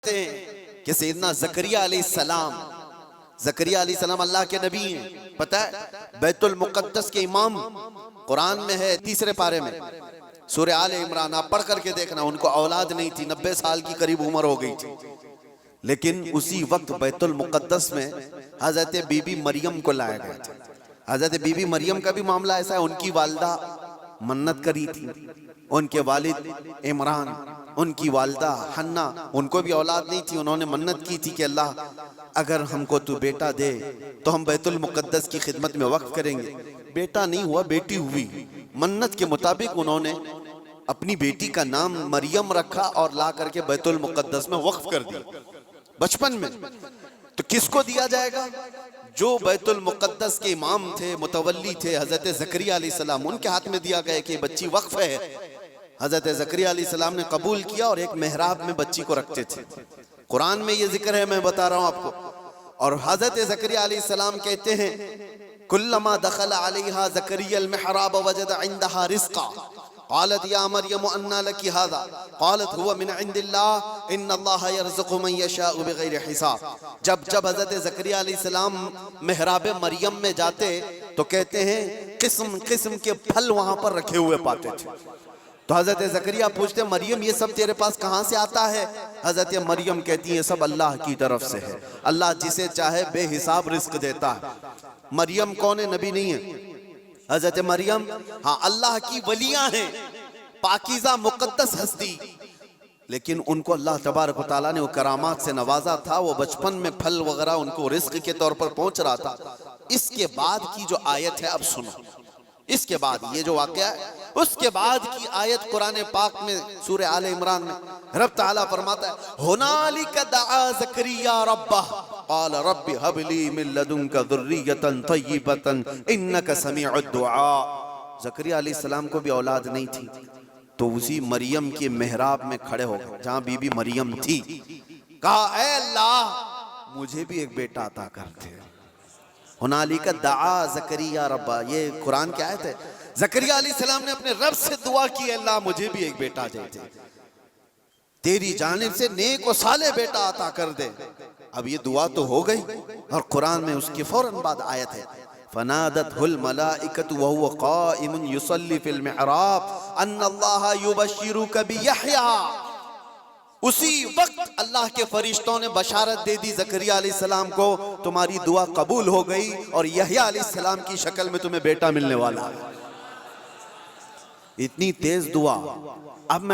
کرتے ہیں کہ سیدنا زکریا علیہ السلام، زکریا علیہ السلام اللہ کے نبی ہیں، پتہ ہے بیت المقدس کے امام، قرآن میں ہے 3 پارے میں، سورہ آل عمران، آپ پڑھ کر کے دیکھنا، ان کو اولاد نہیں تھی، 90 سال کی قریب عمر ہو گئی تھی، لیکن اسی وقت بیت المقدس میں حضرت بی بی مریم کو لایا گیا تھا۔ حضرت بی بی مریم کا بھی معاملہ ایسا ہے، ان کی والدہ منت کری تھی، ان کے والد عمران، ان کی والدہ حنہ، ان کو بھی اولاد نہیں تھی، انہوں نے منت کی تھی کہ اللہ اگر ہم کو تو بیٹا دے تو ہم بیت المقدس کی خدمت میں وقف کریں گے۔ بیٹا نہیں ہوا، بیٹی ہوئی، منت کے مطابق انہوں نے اپنی بیٹی کا نام مریم رکھا اور لا کر کے بیت المقدس میں وقف کر دیا بچپن میں۔ تو کس کو دیا جائے گا؟ جو بیت المقدس کے امام تھے، متولی تھے، حضرت زکریا علیہ السلام، ان کے ہاتھ میں دیا گیا کہ یہ بچی وقف ہے۔ حضرت زکریا علیہ السلام نے قبول کیا اور ایک محراب میں بچی کو رکھتے تھے، قرآن میں یہ ذکر ہے، میں بتا رہا ہوں آپ کو۔ اور حضرت زکریا علیہ السلام کہتے ہیں کلما دخل علیہا زکریا المحراب وجد عندها رزقا قالت یا مریم انا لک ھذا قالت هو من عند اللہ ان اللہ یرزق من یشاء بغیر حساب۔ جب حضرت زکریا علیہ السلام محراب مریم میں جاتے تو کہتے ہیں قسم قسم کے پھل وہاں پر رکھے ہوئے پاتے تھے۔ تو حضرت زکریا پوچھتے مریم یہ سب تیرے پاس کہاں سے آتا ہے؟ حضرت مریم کہتی ہیں سب اللہ کی طرف سے ہے، اللہ جسے چاہے بے حساب رزق دیتا ہے۔ مریم کون ہے؟ نبی نہیں ہے حضرت مریم، ہاں اللہ کی ولیاں ہیں، پاکیزہ مقدس ہستی، لیکن ان کو اللہ تبارک و تعالیٰ نے وہ کرامات سے نوازا تھا، وہ بچپن میں پھل وغیرہ ان کو رزق کے طور پر پہنچ رہا تھا۔ اس کے بعد کی جو آیت ہے اب سنو، اس کے بعد یہ جو واقعہ ہے اس کے بعد کی آیت قرآن پاک میں سورہ آل عمران میں رب تعالیٰ فرماتا ہے ہنالک دعا زکریا ربہ قال رب ہب لی من لدنک ذریۃ طیبۃ انک سمیع الدعاء۔ زکریا علیہ السلام کو بھی اولاد نہیں تھی، تو اسی مریم کے محراب میں کھڑے ہو گئے جہاں بی بی مریم تھی، کہا اے اللہ مجھے بھی ایک بیٹا عطا کر دے۔ ہنالک دعا زکریا ربہ، یہ قرآن کی آیت ہے۔ زکریا علیہ السلام نے اپنے رب سے دعا کی اللہ مجھے بھی ایک بیٹا دے دے، تیری جانب سے نیک و صالح بیٹا عطا کر دے۔ اب یہ دعا تو ہو گئی اور قرآن میں اس کے فوراً بعد آیت ہے فنادتہ الملائکۃ وہو قائم یصلی فی المحراب ان اللہ یبشرک بیحییٰ۔ اسی وقت اللہ کے فرشتوں نے بشارت دے دی زکریا علیہ السلام کو تمہاری دعا قبول ہو گئی اور یحییٰ علیہ السلام کی شکل میں تمہیں بیٹا ملنے والا ہے۔ اتنی تیز دعا۔ اب میں